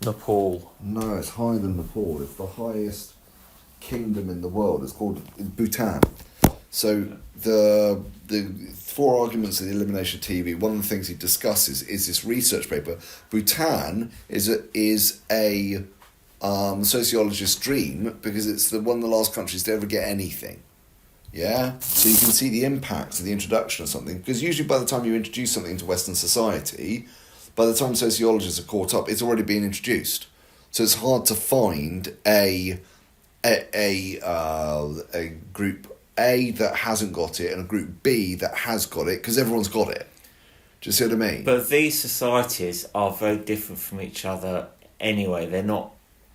Nepal. No, it's higher than Nepal. It's the highest kingdom in the world. It's called Bhutan. So the four arguments of the elimination of TV. One of the things he discusses is this research paper. Bhutan is a sociologist's dream because it's one of the last countries to ever get anything. Yeah, so you can see the impact of the introduction of something, because usually by the time you introduce something into Western society, by the time sociologists are caught up, it's already been introduced. So it's hard to find a group A that hasn't got it and a group B that has got it, because everyone's got it. Do you see what I mean? But these societies are very different from each other anyway. They're not,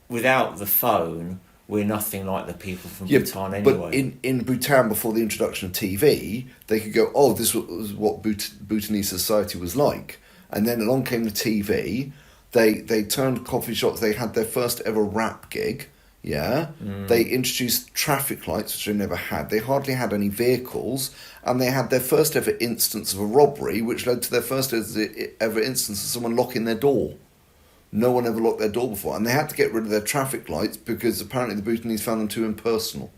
without the phone, we're nothing like the people from Bhutan anyway. But in Bhutan, before the introduction of TV, they could go, oh, this was what Bhutanese society was like. And then along came the TV. They turned coffee shops. They had their first ever rap gig. Yeah. They introduced traffic lights, which they never had. They hardly had any vehicles. And they had their first ever instance of a robbery, which led to their first ever instance of someone locking their door. No one ever locked their door before. And they had to get rid of their traffic lights because apparently the Bhutanese found them too impersonal.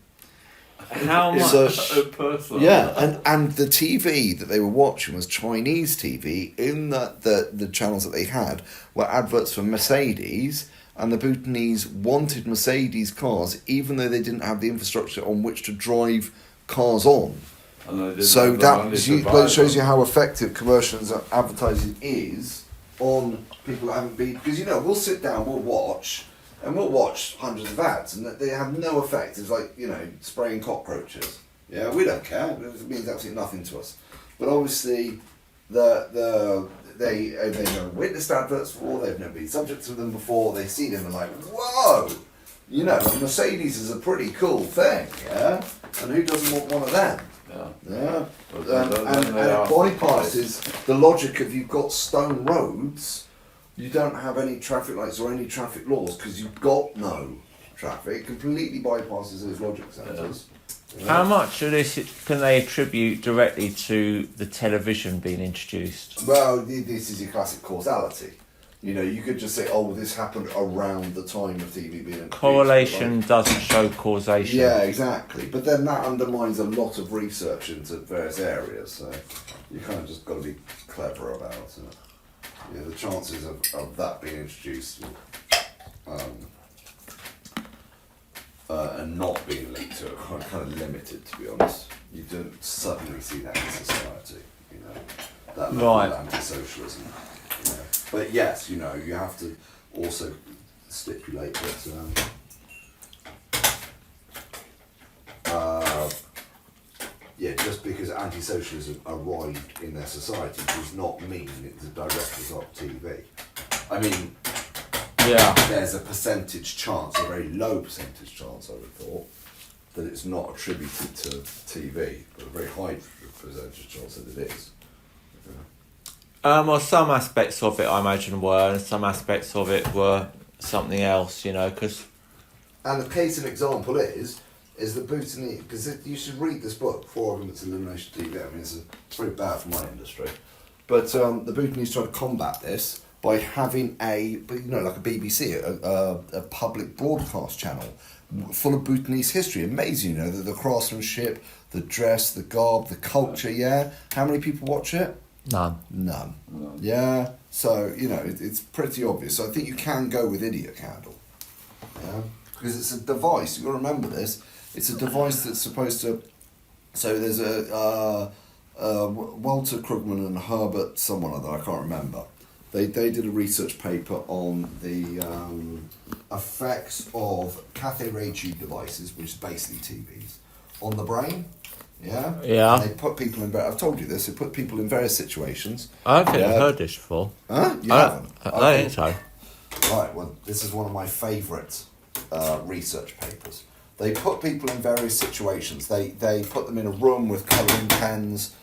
How much? Impersonal? Yeah, and the TV that they were watching was Chinese TV. In that the channels that they had were adverts for Mercedes, and the Bhutanese wanted Mercedes cars, even though they didn't have the infrastructure on which to drive cars on. So that shows you how effective commercial advertising is on people that haven't been, because we'll sit down, we'll watch hundreds of ads, and they have no effect. It's like spraying cockroaches. Yeah, we don't care. It means absolutely nothing to us. But obviously, they've never witnessed adverts before. They've never been subject to them before. They see them and like, whoa, Mercedes is a pretty cool thing. Yeah, and who doesn't want one of them? Yeah. And it bypasses the logic of you've got stone roads, you don't have any traffic lights or any traffic laws because you've got no traffic. It completely bypasses those logic centres. Yeah. How much of this can they attribute directly to the television being introduced? Well, this is your classic causality. You could just say, oh, this happened around the time of TV being introduced. Correlation doesn't show causation. Yeah, exactly. But then that undermines a lot of research into various areas, so you kind of just got to be clever about it. Yeah, the chances of that being introduced and not being linked to it are kind of limited, to be honest. You don't suddenly see that in society, that level of anti-socialism. But yes, you have to also stipulate that just because anti-socialism arrived in their society does not mean it's a direct result of TV. I mean, there's a percentage chance, a very low percentage chance, I would have thought, that it's not attributed to TV, but a very high percentage chance that it is. Well, some aspects of it, I imagine, were, and some aspects of it were something else, because... And the case and example is the Bhutanese, because you should read this book, Four Arguments of Elimination of TV. I mean, it's very bad for my industry. But the Bhutanese tried to combat this by having like a BBC, a public broadcast channel full of Bhutanese history. Amazing, the craftsmanship, the dress, the garb, the culture, yeah? How many people watch it? None. Yeah, so, it's pretty obvious. So I think you can go with Idiot Candle. Yeah, because it's a device, you've got to remember this, it's a device that's supposed to... So there's Walter Krugman and Herbert someone other, I can't remember. They did a research paper on the effects of cathode ray tube devices, which is basically TVs, on the brain. Yeah? Yeah. And they put people in... I've told you this. They put people in various situations. I don't think I've heard this before. Huh? You haven't? I don't think so. Right, well, this is one of my favourite research papers. They put people in various situations. They put them in a room with colouring pens.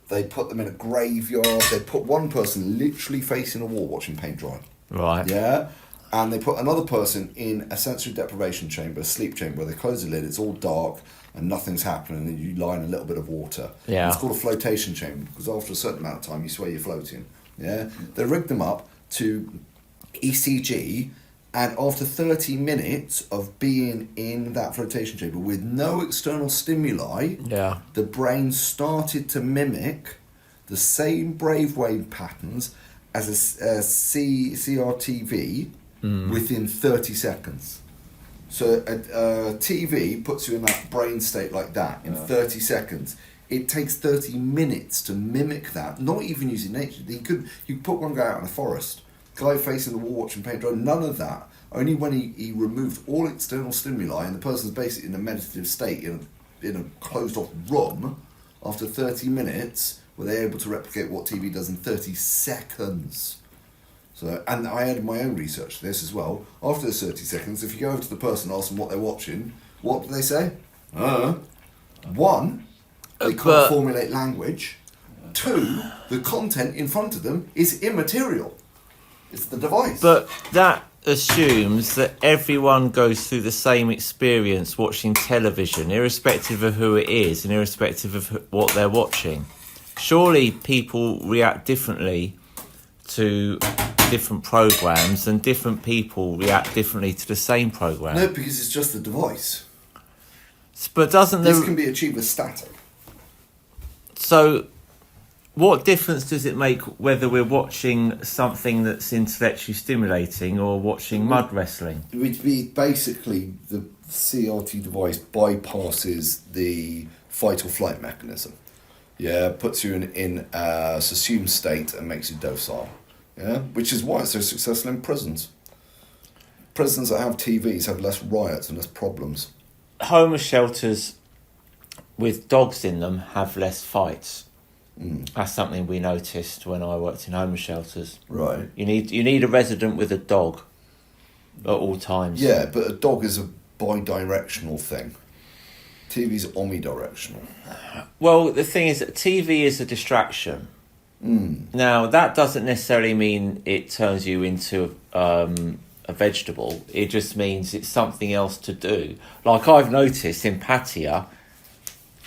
They put them in a graveyard. They put one person literally facing a wall watching paint dry. Right. Yeah? And they put another person in a sensory deprivation chamber, a sleep chamber, where they close the lid, it's all dark, and nothing's happening, and you lie in a little bit of water. Yeah. It's called a flotation chamber, because after a certain amount of time, you swear you're floating. Yeah? They rigged them up to ECG, and after 30 minutes of being in that flotation chamber with no external stimuli, Yeah. the brain started to mimic the same brainwave patterns as a CRTV within 30 seconds. So a TV puts you in that brain state like that in 30 seconds. It takes 30 minutes to mimic that, not even using nature. You put one guy out in the forest, guy facing the wall watching paint dry, none of that. Only when he removed all external stimuli and the person's basically in a meditative state in a closed off room, after 30 minutes, were they able to replicate what TV does in 30 seconds. So, and I added my own research to this as well. After those 30 seconds, if you go over to the person and ask them what they're watching, what do they say? One, they can't formulate language. Two, the content in front of them is immaterial. It's the device. But that assumes that everyone goes through the same experience watching television, irrespective of who it is and irrespective of what they're watching. Surely people react differently to different programs, and different people react differently to the same program. No, because it's just the device. But doesn't this can be achieved with static. So, what difference does it make whether we're watching something that's intellectually stimulating or watching mud wrestling? It would be basically the CRT device bypasses the fight or flight mechanism. Yeah, puts you in a assumed state and makes you docile. Yeah, which is why it's so successful in prisons. Prisons that have TVs have less riots and less problems. Homeless shelters with dogs in them have less fights. That's something we noticed when I worked in homeless shelters. Right. You need a resident with a dog at all times. Yeah, but a dog is a bi-directional thing. TV's omnidirectional. Well, the thing is that TV is a distraction. Now, that doesn't necessarily mean it turns you into a vegetable. It just means it's something else to do. Like I've noticed in Pattaya,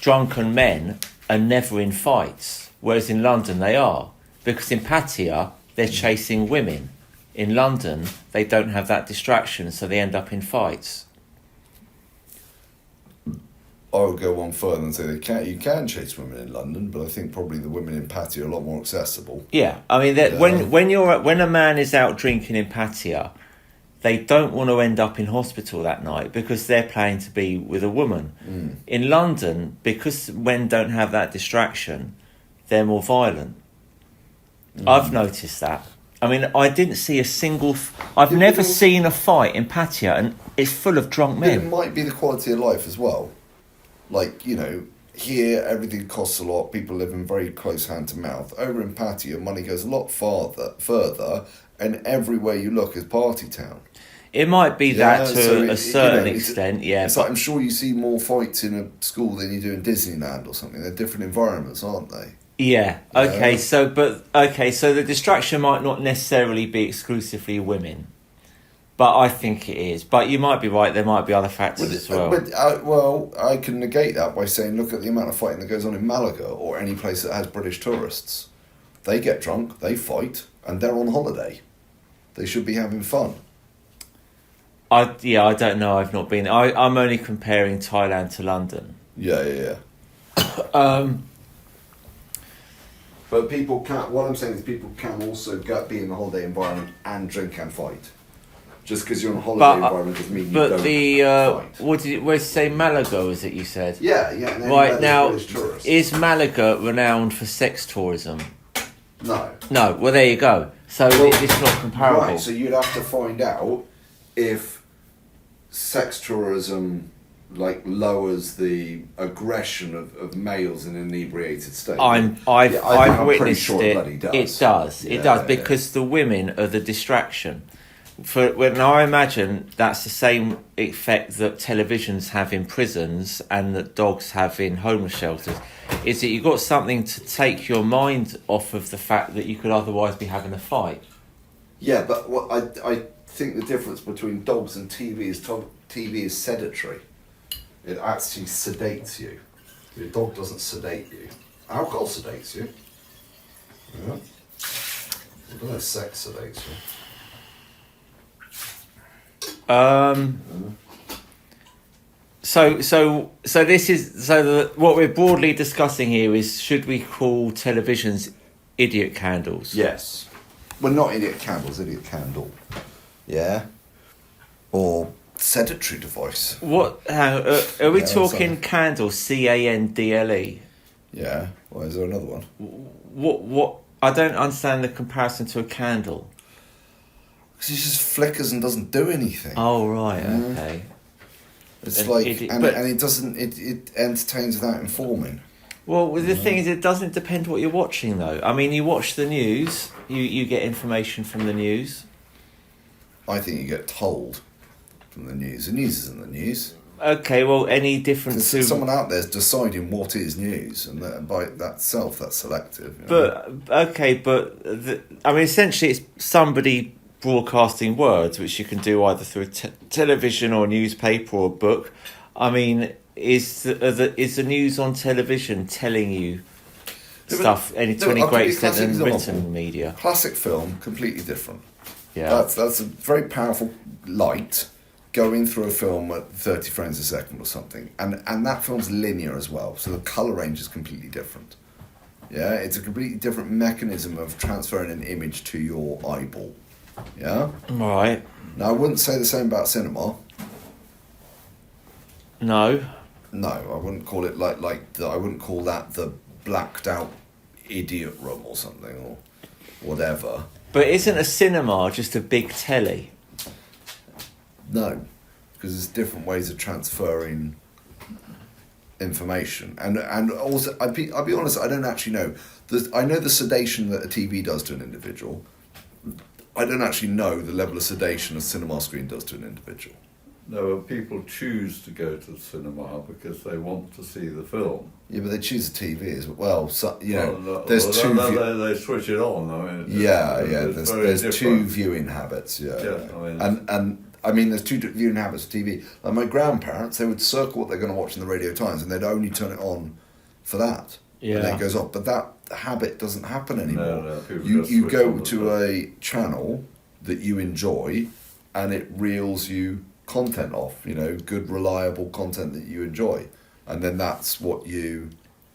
drunken men are never in fights, whereas in London they are. Because in Pattaya, they're chasing women. In London, they don't have that distraction, so they end up in fights. I would go one further and say you can chase women in London, but I think probably the women in Pattaya are a lot more accessible. Yeah, I mean, when a man is out drinking in Pattaya, they don't want to end up in hospital that night because they're planning to be with a woman. In London, because men don't have that distraction, they're more violent. I've noticed that. I mean, I didn't see a single... I've never seen a fight in Pattaya, and it's full of drunk men. It might be the quality of life as well. Like, here everything costs a lot, people live in very close hand to mouth. Over in Pattaya, money goes a lot further, and everywhere you look is party town. It might be that to a certain extent, yeah. It's like, I'm sure you see more fights in a school than you do in Disneyland or something. They're different environments, aren't they? Yeah, okay, so the distraction might not necessarily be exclusively women. But I think it is. But you might be right, there might be other factors as well. Well, I can negate that by saying, look at the amount of fighting that goes on in Malaga or any place that has British tourists. They get drunk, they fight, and they're on holiday. They should be having fun. I don't know, I've not been... I'm only comparing Thailand to London. Yeah. But people can't... What I'm saying is people can also be in the holiday environment and drink and fight. Just because you're in a holiday environment doesn't mean you don't fight. Where did you say Malaga, was it you said? Yeah. Right, now, is Malaga renowned for sex tourism? No. No, well there you go. So it's not comparable. Right, so you'd have to find out if sex tourism lowers the aggression of males in an inebriated state. I've witnessed sure it. It does. It does because the women are the distraction. Now I imagine that's the same effect that televisions have in prisons and that dogs have in homeless shelters. Is that you've got something to take your mind off of the fact that you could otherwise be having a fight. Yeah, but what I think the difference between dogs and TV is TV is sedatory. It actually sedates you. The dog doesn't sedate you. Alcohol sedates you. Yeah. I don't know if sex sedates you. So this is what we're broadly discussing here is, should we call televisions idiot candles? Yes. Well, not idiot candles, idiot candle. Yeah. Or sedentary device. What? Are we Yeah, talking sorry. candle? CANDLE. Yeah. Well, is there another one? What? I don't understand the comparison to a candle. Because it just flickers and doesn't do anything. Oh right, okay. It's An like, idiot- and but- it doesn't, it entertains without informing. Well, the thing is, it doesn't depend what you're watching, though. I mean, you watch the news, you get information from the news. I think you get told from the news. The news isn't the news. Okay, well, any different to... Someone out there's deciding what is news, and that, by that itself, that's selective. You know? But, okay, but, I mean, essentially it's somebody broadcasting words, which you can do either through a television or a newspaper or a book. I mean, is the news on television telling you stuff to any I'll give great you a extent classic than example. written media? Classic film, completely different. Yeah. That's a very powerful light going through a film at 30 frames a second or something. And that film's linear as well, so the colour range is completely different. Yeah, it's a completely different mechanism of transferring an image to your eyeball. Yeah? Right. Now, I wouldn't say the same about cinema. No. No, I wouldn't call it I wouldn't call that the blacked out idiot room or something or whatever. But isn't a cinema just a big telly? No, because there's different ways of transferring information, and also I'll be honest, I don't actually know. I know the sedation that a TV does to an individual. I don't actually know the level of sedation a cinema screen does to an individual. No, people choose to go to the cinema because they want to see the film. Yeah, but they choose a TV as well. So, you know, Well, there's well, two. They switch it on. I mean, Yeah. it's very There's two different. viewing habits. Yeah, Yeah, I mean, I mean, there's two viewing habits of TV. Like my grandparents, they would circle what they're going to watch in the Radio Times, and they'd only turn it on for that. Yeah. And then it goes off. But that habit doesn't happen anymore. No, people you just you switch go on to the- a channel that you enjoy, and it reels you content off. You know, good, reliable content that you enjoy, and then that's what you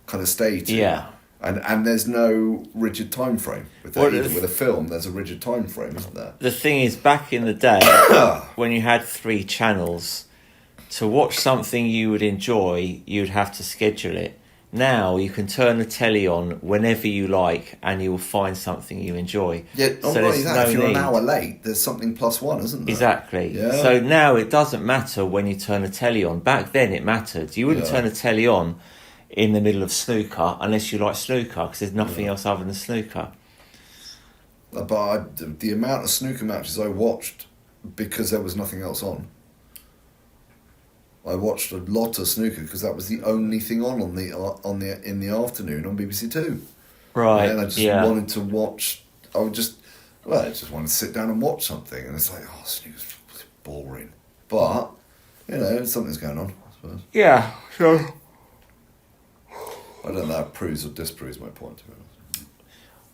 kind of stay to. Yeah. And there's no rigid time frame with that Well, either. if- With a film, there's a rigid time frame, isn't there? The thing is, back in the day, when you had 3 channels, to watch something you would enjoy, you'd have to schedule it. Now you can turn the telly on whenever you like, and you will find something you enjoy. Yeah, not there's only that, no if you're need. an hour late, there's something +1, isn't there? Exactly. Yeah. So now it doesn't matter when you turn the telly on. Back then it mattered. You wouldn't Yeah. turn the telly on in the middle of snooker unless you like snooker, because there's nothing else other than snooker. But the amount of snooker matches I watched because there was nothing else on. I watched a lot of snooker because that was the only thing on in the afternoon on BBC Two. Right. And I just yeah. wanted to watch. I just wanted to sit down and watch something, and it's like, oh, snooker's boring. But you know, something's going on, I suppose. Yeah. So. I don't know if that proves or disproves my point, to be honest.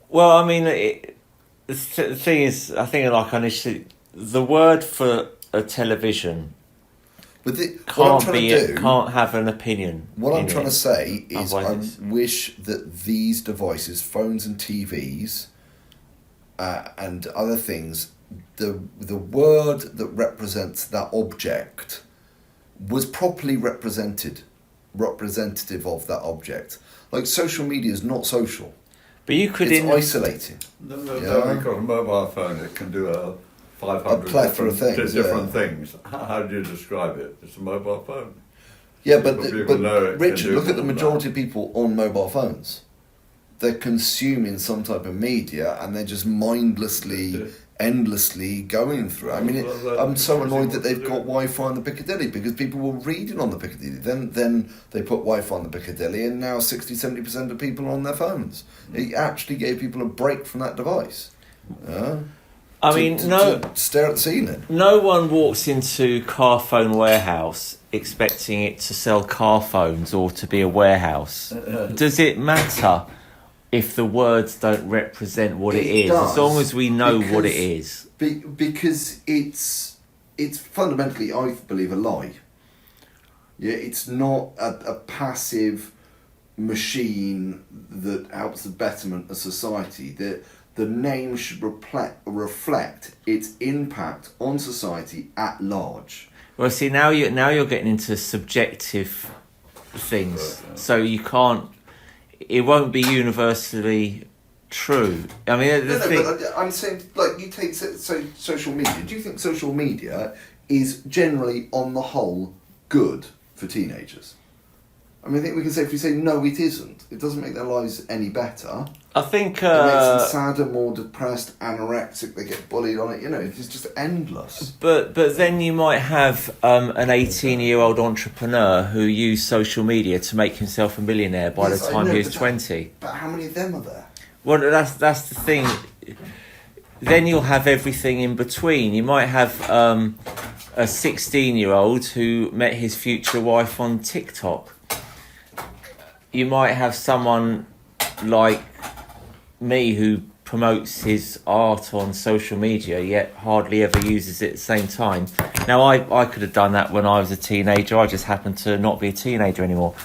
Well, I mean, the thing is, I think like initially, the word for a television But what I'm trying to do, can't have an opinion. what I'm in trying it. to say is, Otherwise I wish that these devices, phones and TVs, and other things, the word that represents that object was properly representative of that object. Like social media is not social. But you could It's isolating. No, Yeah. because a mobile phone, it can do 500 A plethora of things, different yeah. things. How do you describe it? It's a mobile phone. Yeah, but People know it can Richard, do look at the all that. majority of people on mobile phones. They're consuming some type of media, and they're just mindlessly, endlessly going through it. I mean, I'm so annoyed that they've got Wi-Fi on the Piccadilly, because people were reading on the Piccadilly. Then they put Wi-Fi on the Piccadilly, and now 60-70% of people are on their phones. It actually gave people a break from that device. I mean, to stare at the ceiling. no one walks into Car Phone Warehouse expecting it to sell car phones or to be a warehouse. Does it matter if the words don't represent what it is? does, As long as we know what it because- is. Because it's fundamentally, I believe, a lie. Yeah, it's not a passive machine that helps the betterment of society. The name should reflect its impact on society at large. Well, see, now you're getting into subjective things, so you can't. It won't be universally true. I mean, but I'm saying, like, you take social media. Do you think social media is generally, on the whole, good for teenagers? I mean, I think we can say, if we say no, it isn't. It doesn't make their lives any better. I think it makes them sadder, more depressed, anorexic. They get bullied on it. You know, it's just endless. But then you might have an 18-year-old entrepreneur who used social media to make himself a millionaire by the time he was 20. But how many of them are there? Well, that's the thing. Then you'll have everything in between. You might have a 16-year-old who met his future wife on TikTok. You might have someone like me who promotes his art on social media, yet hardly ever uses it at the same time. Now, I could have done that when I was a teenager. I just happened to not be a teenager anymore.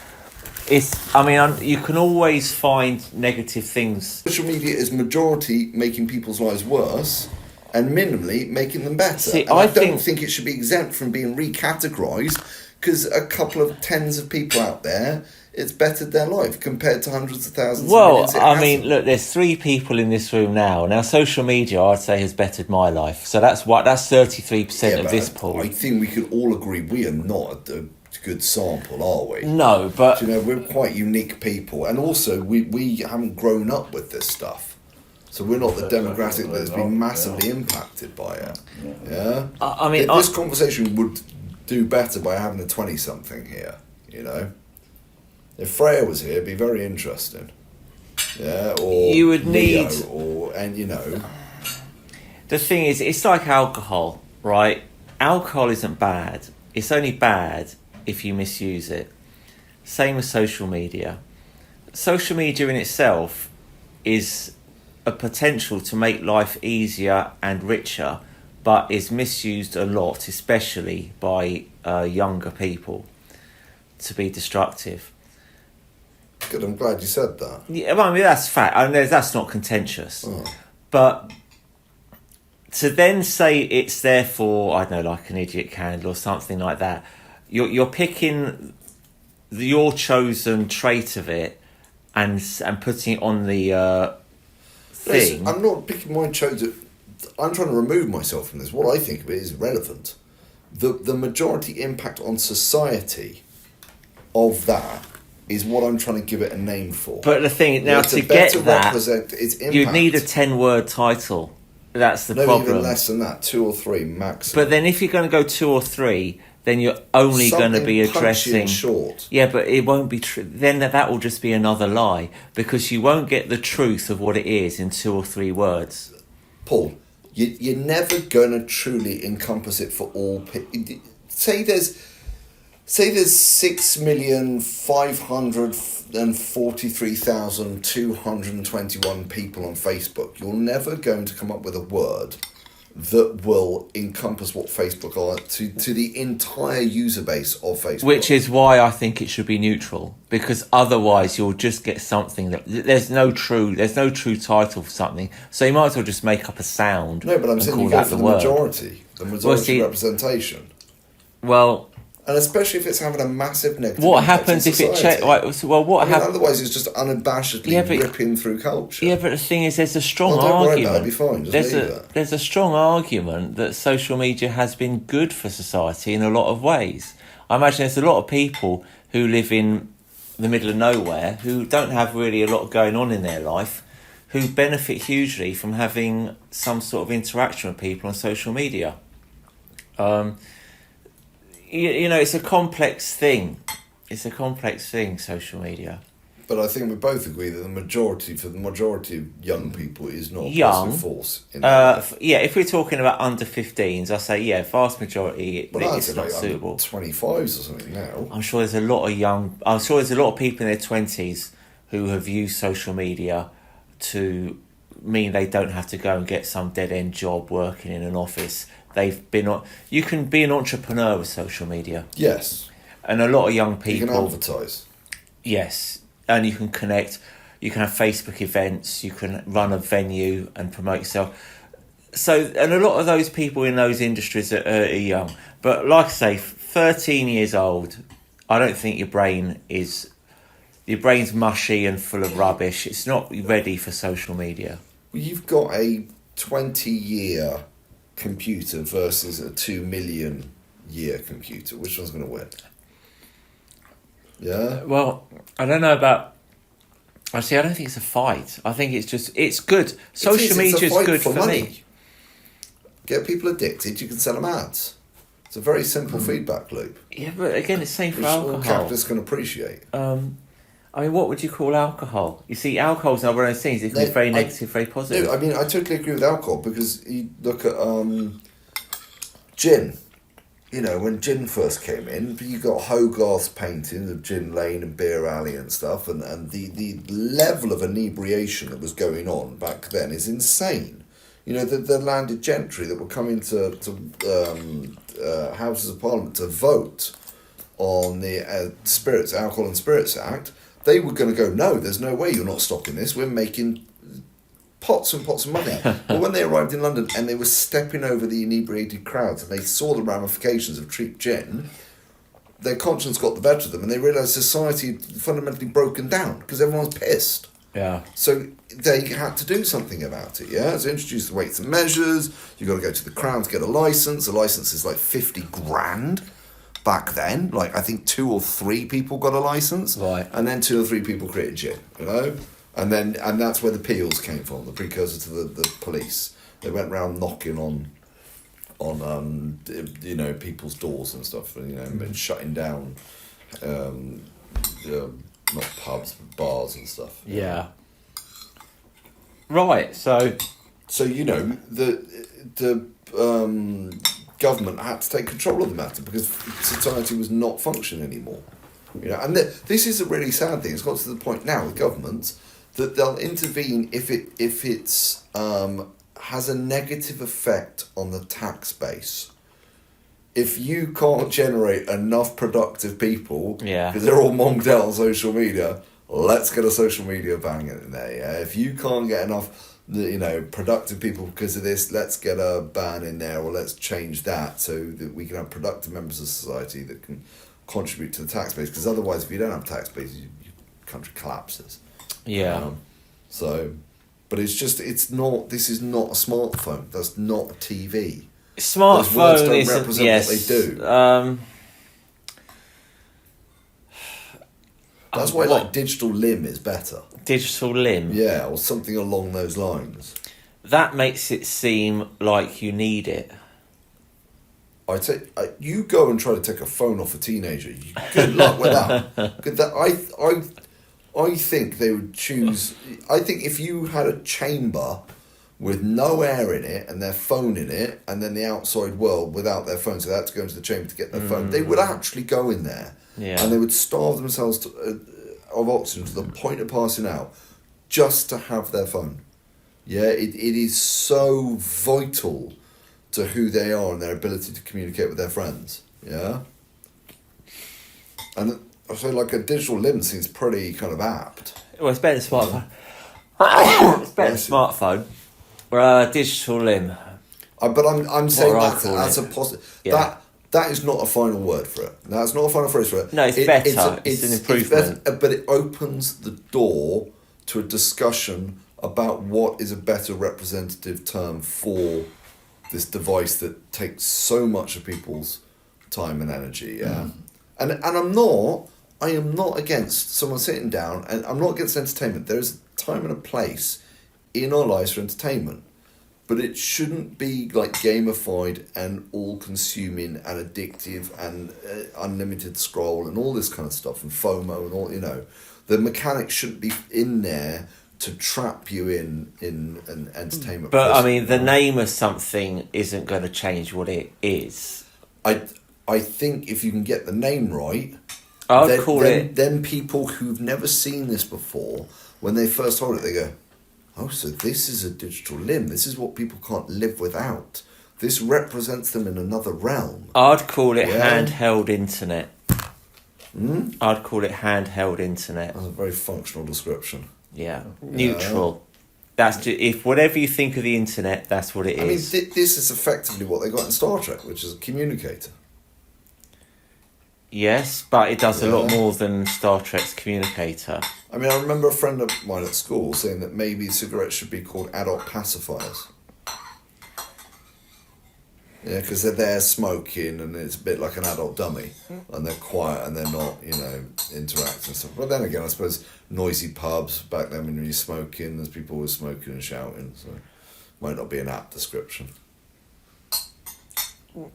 You can always find negative things. Social media is majority making people's lives worse and minimally making them better. See, I don't think it should be exempt from being recategorised, because a couple of tens of people out there, it's bettered their life compared to hundreds of thousands of millions. Well, I mean, look, there's 3 people in this room now. Now, social media, I'd say, has bettered my life. So that's 33% of this pool. I think we could all agree we are not a good sample, are we? No, but... You know, we're quite unique people. And also, we haven't grown up with this stuff. So we're not the demographic that has been massively impacted by it. Yeah? I mean... This conversation would do better by having a 20-something here, you know? If Freya was here, it'd be very interesting. Yeah, or you would Leo, need... you know... The thing is, it's like alcohol, right? Alcohol isn't bad. It's only bad if you misuse it. Same as social media. Social media in itself is a potential to make life easier and richer, but is misused a lot, especially by younger people, to be destructive. Good, I'm glad you said that. Yeah, I mean, that's fact. I mean, that's not contentious. Oh. But to then say it's therefore, I don't know, like an idiot candle or something like that, you're picking your chosen trait of it and putting it on the thing. Listen, I'm not picking my chosen... I'm trying to remove myself from this. What I think of it is relevant. The majority impact on society of that is what I'm trying to give it a name for. But the thing now, to get that, its impact, you'd need a 10-word title. That's the problem. Even less than that, 2 or 3 maximum. But then if you're going to go 2 or 3, then you're only going to be addressing... short. Yeah, but it won't be true. Then that will just be another lie, because you won't get the truth of what it is in 2 or 3 words. Paul, you're never going to truly encompass it for all people. Say there's 6,543,221 people on Facebook. You're never going to come up with a word that will encompass what Facebook are to the entire user base of Facebook. Which is why I think it should be neutral, because otherwise you'll just get something that there's no true title for something. So you might as well just make up a sound. No, but I'm saying you go for the majority representation. Well. And especially if it's having a massive negative what impact happens on if it society. Otherwise, it's just unabashedly ripping through culture. Yeah, but the thing is, there's a strong don't argument. Worry about it, it'll be fine. Just leave it. There's a strong argument that social media has been good for society in a lot of ways. I imagine there's a lot of people who live in the middle of nowhere who don't have really a lot going on in their life, who benefit hugely from having some sort of interaction with people on social media. You know, it's a complex thing. Social media. But I think we both agree that the majority of young people is not a positive force in yeah, if we're talking about under 15s, I say, vast majority, it's not suitable. 25s or something now. I'm sure there's a lot of people in their 20s who have used social media to mean they don't have to go and get some dead-end job working in an office. they've been on. You can be an entrepreneur with social media, Yes. and a lot of young You can people. advertise. Yes, and you can connect. You can have Facebook events. You can run a venue and promote yourself. So, and a lot of those people in those industries are young. But like I say, 13 years old, I don't think your brain's mushy and full of rubbish. It's not ready for social media. Well, you've got a 20-year computer versus a 2 million year computer. Which one's going to win? Yeah? Well, I don't know about. Actually, I don't think it's a fight. I think it's good. Social media is good for me. Get people addicted, you can sell them ads. It's a very simple feedback loop. Yeah, but again, it's same for Which all alcohol. capitalists can appreciate. I mean, what would you call alcohol? You see, alcohol's not one of those things. It can be very negative, very positive. No, I mean, I totally agree with alcohol because you look at gin. You know, when gin first came in, you got Hogarth's paintings of Gin Lane and Beer Alley and stuff, and the level of inebriation that was going on back then is insane. You know, the landed gentry that were coming to Houses of Parliament to vote on the Alcohol and Spirits Act, they were going to go, no, there's no way you're not stopping this. We're making pots and pots of money. But when they arrived in London and they were stepping over the inebriated crowds and they saw the ramifications of cheap gin, their conscience got the better of them and they realised society had fundamentally broken down because everyone's pissed. Yeah. So they had to do something about it, yeah? So introduce the weights and measures, you've got to go to the Crown to get a licence. A licence is like 50 grand back then. Like, I think 2 or 3 people got a licence. Right. And then 2 or 3 people created gin, you know? And that's where the peels came from, the precursor to the police. They went round knocking on you know, people's doors and stuff, you know, and shutting down, not pubs, but bars and stuff. Yeah. Right. So you know, the government had to take control of the matter because society was not functioning anymore. You know, and this is a really sad thing. It's got to the point now with governments that they'll intervene if it's has a negative effect on the tax base. If you can't generate enough productive people, because they're all monged out on social media, let's get a social media ban in there. Yeah? If you can't get enough, you know, productive people because of this, let's get a ban in there, or let's change that so that we can have productive members of society that can contribute to the tax base. Because otherwise, if you don't have a tax base, your country collapses. yeah. But it's just, this is not a smartphone. That's not a TV. Smartphone Those words don't isn't. represent Yes. what they do. That's why like digital limb is better. Digital limb. Yeah, or something along those lines. That makes it seem like you need it. You go and try to take a phone off a teenager. Good luck with that. I think they would choose. I think if you had a chamber with no air in it and their phone in it, and then the outside world without their phone, so they had to go into the chamber to get their phone, they would actually go in there, and they would starve themselves of oxygen to the point of passing out just to have their phone. Yeah, it is so vital to who they are and their ability to communicate with their friends. Yeah, and I feel like a digital limb seems pretty kind of apt. Well, it's better than smartphone. It's better than smartphone. Digital limb. But I'm saying that's a positive. Yeah. That is not a final word for it. That's not a final phrase for it. No, it's better. It's an improvement. It's better, but it opens the door to a discussion about what is a better representative term for this device that takes so much of people's time and energy. Yeah, and I am not against someone sitting down, and I'm not against entertainment. There is a time and a place in our lives for entertainment, but it shouldn't be like gamified and all-consuming and addictive and unlimited scroll and all this kind of stuff and FOMO and all. You know, the mechanics shouldn't be in there to trap you in an entertainment. But I mean, the name of something isn't going to change what it is. I think if you can get the name right, then people who've never seen this before, when they first hold it, they go, oh, so this is a digital limb. This is what people can't live without. This represents them in another realm. I'd call it Yeah. handheld internet. I'd call it handheld internet. That's a very functional description. Yeah, neutral. That's if whatever you think of the internet, that's what it I mean, is. this is effectively what they got in Star Trek, which is a communicator. Yes, but it does a lot Yeah. more than Star Trek's communicator. I mean, I remember a friend of mine at school saying that maybe cigarettes should be called adult pacifiers. Yeah, because they're there smoking and it's a bit like an adult dummy. And they're quiet and they're not, interacting and stuff. But then again, I suppose noisy pubs, back then when you're smoking, there's people always smoking and shouting, so might not be an apt description. But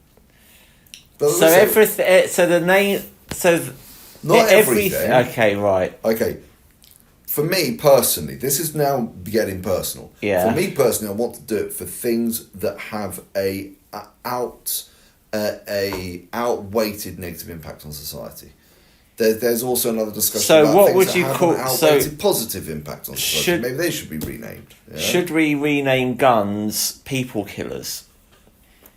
So also- everything. So the name. So Not everything. Okay, right. Okay, for me personally, this is now getting personal. Yeah. For me personally, I want to do it for things that have a outweighted negative impact on society. There's also another discussion. So about what things would that you have call- an outweighted positive impact on society? Maybe they should be renamed. Yeah? Should we rename guns people killers?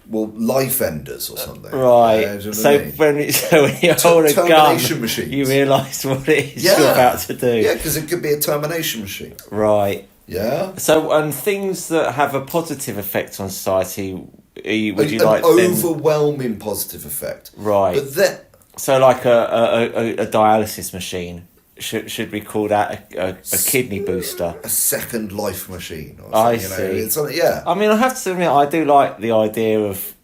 Well, life enders or something. Right. Yeah, do you know So what I mean? when you hold a gun, Termination machines. you realise what it is Yeah. you're about to do. Yeah, because it could be a termination machine. Right. Yeah. So things that have a positive effect on society, would you an like them? overwhelming positive effect. Right. But then. So like a dialysis machine. Should we call that a kidney booster? A second life machine. Or I something, see. It's something, yeah. I mean, I have to admit, I do like the idea of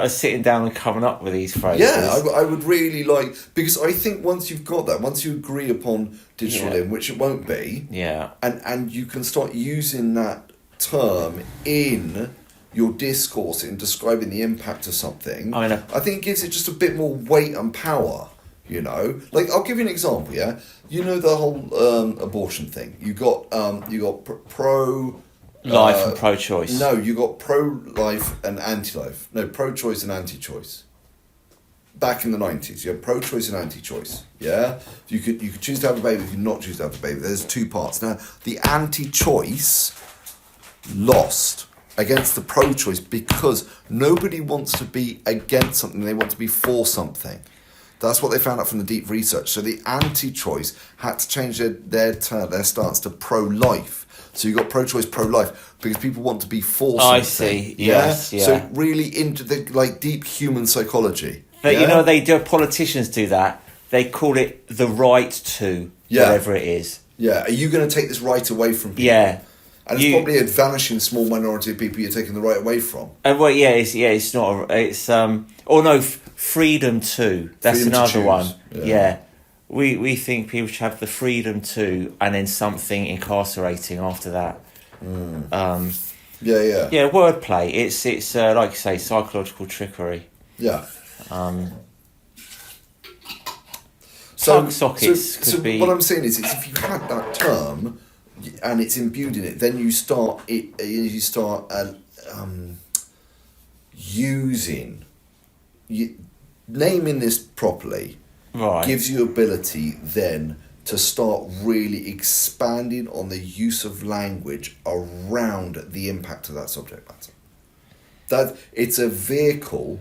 sitting down and coming up with these phrases. Yeah, I would really like, because I think once you've got that, once you agree upon digital Yeah. in, which it won't be, Yeah. and you can start using that term in your discourse in describing the impact of something, I mean, I think it gives it just a bit more weight and power. Like I'll give you an example. Yeah, the whole abortion thing. You got pro Life and pro-choice. No, you got pro-life and anti-life. No, pro-choice and anti-choice. Back in the 90s, you had pro-choice and anti-choice. Yeah, you could choose to have a baby, you could not choose to have a baby. There's two parts. Now, the anti-choice lost against the pro-choice because nobody wants to be against something; they want to be for something. That's what they found out from the deep research. So the anti-choice had to change their stance to pro-life. So you got pro-choice, pro-life because people want to be for something. I see. Yes, yeah. So really into the deep human psychology. But they do. Politicians do that. They call it the right to whatever it is. Yeah. Are you going to take this right away from people? Yeah. And it's probably a vanishing small minority of people you're taking the right away from. Well, it's not. It's freedom to. That's Freedom to another choose. one. Yeah. Yeah. We think people should have the freedom to, and then something incarcerating after that. Yeah. Yeah, wordplay. It's like you say, psychological trickery. Yeah. Plug sockets could be. What I'm saying is if you had that term and it's imbued in it, then you start naming this properly. Right. Gives you ability then to start really expanding on the use of language around the impact of that subject matter. That it's a vehicle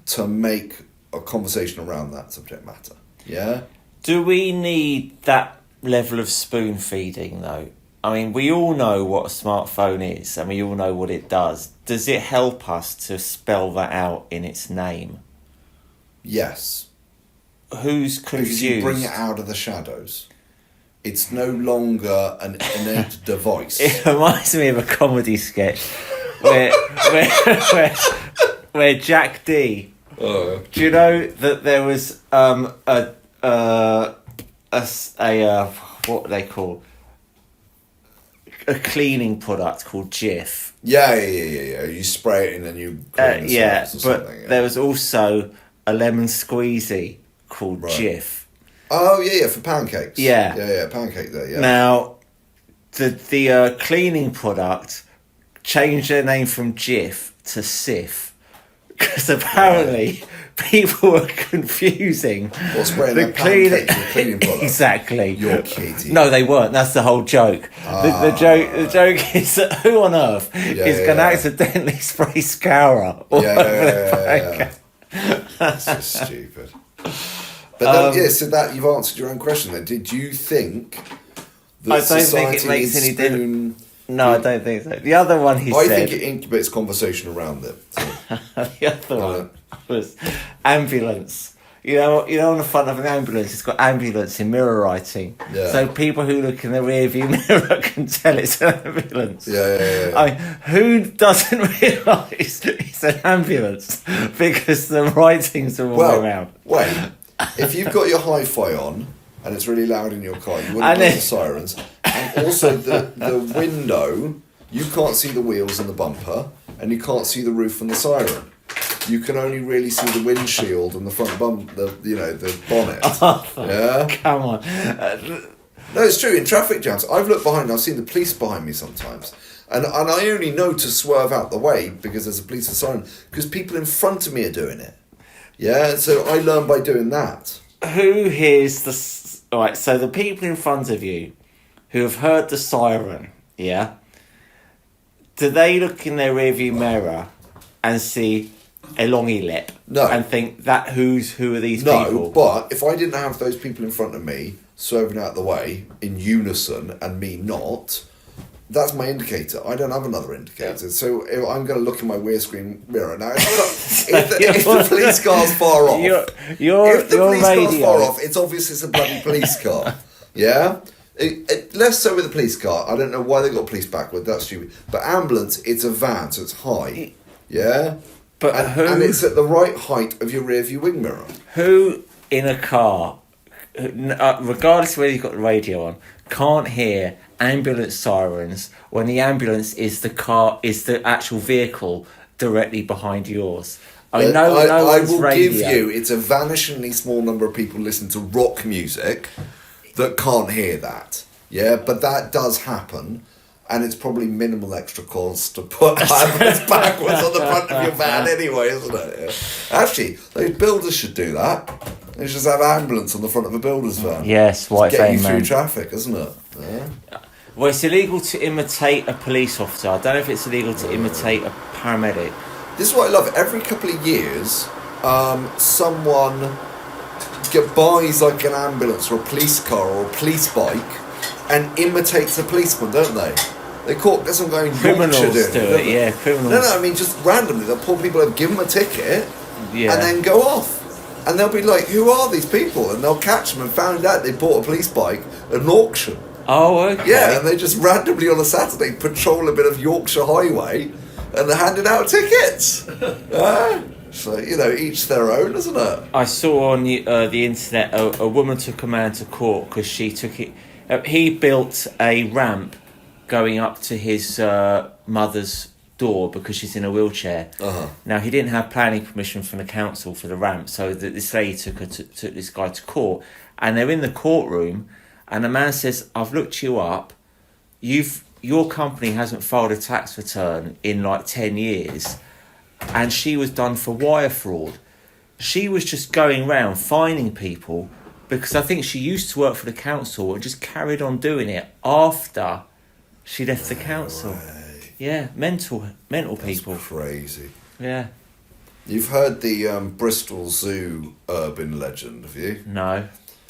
to make a conversation around that subject matter. Yeah? Do we need that level of spoon feeding though? I mean, we all know what a smartphone is and we all know what it does. Does it help us to spell that out in its name? Yes. Who's Because confused? you bring it out of the shadows. It's no longer an innate device. It reminds me of a comedy sketch where Jack D. Do you know that there was a what they call a cleaning product called Jif? Yeah. You spray it and then you clean the surface or but something, yeah. there was also a lemon squeezy called Jif. Oh yeah, for pancakes. Yeah. Yeah, pancake there, yeah. Now, the cleaning product changed their name from Jif to Sif because apparently people were confusing spraying the their pancakes with cleaning products. Exactly. You're kidding. No, they weren't. That's the whole joke. The joke is that who on earth is going to accidentally spray Scourer all over their pancake? That's just stupid. But then, so that you've answered your own question. Then, did you think that I don't think it makes any difference. No, I don't think so. The other one he said... I think it incubates conversation around it. So. The other one was ambulance. You know, on the front of an ambulance, it's got ambulance in mirror writing. Yeah. So people who look in the rear view mirror can tell it's an ambulance. Yeah. I mean, who doesn't realise it's an ambulance because the writings are all around? Wait, if you've got your hi-fi on and it's really loud in your car, you wouldn't hear the sirens. And also the window, you can't see the wheels and the bumper, and you can't see the roof and the siren. You can only really see the windshield and the front the bonnet. Yeah, come on. No, it's true. In traffic jams, I've looked behind. I've seen the police behind me sometimes, and I only know to swerve out the way because there's a police siren. Because people in front of me are doing it. Yeah, so I learned by doing that. Who hears the... All right, so the people in front of you who have heard the siren, yeah? Do they look in their rearview mirror and see a longy lip? No. And think, who are these people? No, but if I didn't have those people in front of me swerving out the way in unison and me not... That's my indicator. I don't have another indicator. Yeah. So if I'm going to look in my rear screen mirror now. If the police car's far off, if the police car's far off, it's obvious it's a bloody police car. Yeah? Less so with the police car. I don't know why they got police backward. That's stupid. But ambulance, it's a van, so it's high. Yeah? But and it's at the right height of your rear view wing mirror. Who in a car, regardless of whether you've got the radio on, can't hear ambulance sirens when the ambulance is the actual vehicle directly behind yours? I will give you, it's a vanishingly small number of people listen to rock music that can't hear that. Yeah, but that does happen, and it's probably minimal extra cost to put ambulance backwards on the front of your van anyway, isn't it? Yeah. Actually, those builders should do that. They should just have ambulance on the front of a builder's van. Yes, white get you van, through man. Traffic, isn't it? Yeah. Well, it's illegal to imitate a police officer. I don't know if it's illegal to imitate a paramedic. This is what I love. Every couple of years, someone buys like an ambulance or a police car or a police bike and imitates a policeman, don't they? They caught some guy in Yorkshire doing it. Yeah, criminals. No, I mean just randomly. They'll pull people over, give them a ticket, and then go off. And they'll be like, who are these people? And they'll catch them and found out they bought a police bike at an auction. Oh, okay. Yeah, and they just randomly on a Saturday patrol a bit of Yorkshire Highway and they're handing out tickets. So, each their own, isn't it? I saw on the internet a woman took a man to court because she took it... he built a ramp going up to his mother's door because she's in a wheelchair. Uh-huh. Now, he didn't have planning permission from the council for the ramp, so this lady took this guy to court, and they're in the courtroom, and the man says, I've looked you up, your company hasn't filed a tax return in like 10 years, and she was done for wire fraud. She was just going round finding people because I think she used to work for the council and just carried on doing it after she left the council. Right. Yeah, mental people. That's crazy. Yeah. You've heard the Bristol Zoo urban legend, have you? No.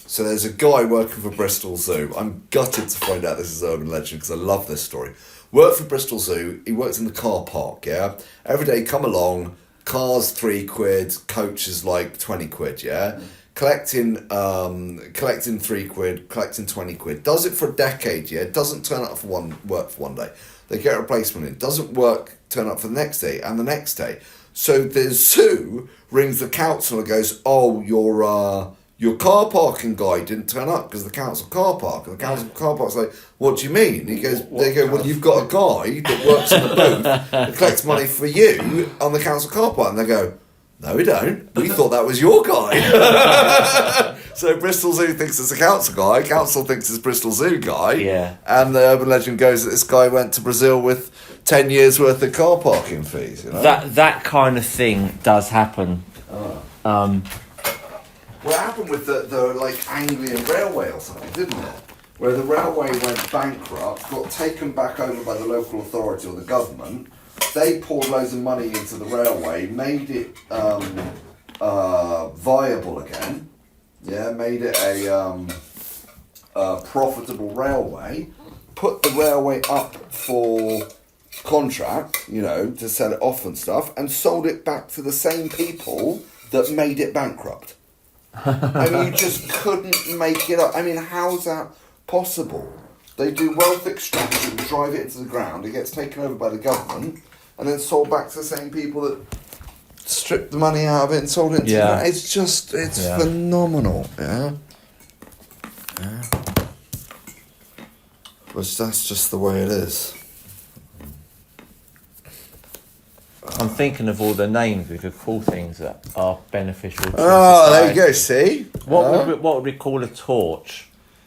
So there's a guy working for Bristol Zoo. I'm gutted to find out this is urban legend because I love this story. Worked for Bristol Zoo. He works in the car park, yeah? Every day come along, cars £3, coaches like 20 quid, yeah? Collecting £3, collecting 20 quid. Does it for a decade, yeah? Doesn't turn up for work for one day. They get a replacement in. Doesn't work, turn up for the next day and the next day. So the zoo rings the council and goes, oh, your car parking guy didn't turn up because the council car park. And the council car park's like, what do you mean? He goes, they go, well, you've got a guy that works in the booth that collects money for you on the council car park. And they go, no, we don't. We thought that was your guy. So Bristol Zoo thinks it's a council guy. Council thinks it's Bristol Zoo guy. Yeah. And the urban legend goes that this guy went to Brazil with 10 years worth of car parking fees. That kind of thing does happen. What happened with the like Anglian Railway or something, didn't it? Where the railway went bankrupt, got taken back over by the local authority or the government. They poured loads of money into the railway, made it viable again. Yeah, made it a profitable railway. Put the railway up for contract, you know, to sell it off and stuff, and sold it back to the same people that made it bankrupt. I mean, you just couldn't make it up. I mean, how's that possible? They do wealth extraction, drive it into the ground, it gets taken over by the government, and then sold back to the same people that stripped the money out of it and sold it into the ground. It's just, it's phenomenal, yeah? Yeah. But that's just the way it is. I'm thinking of all the names we could call things that are beneficial to Oh, society. there you go, see? What would we call a torch?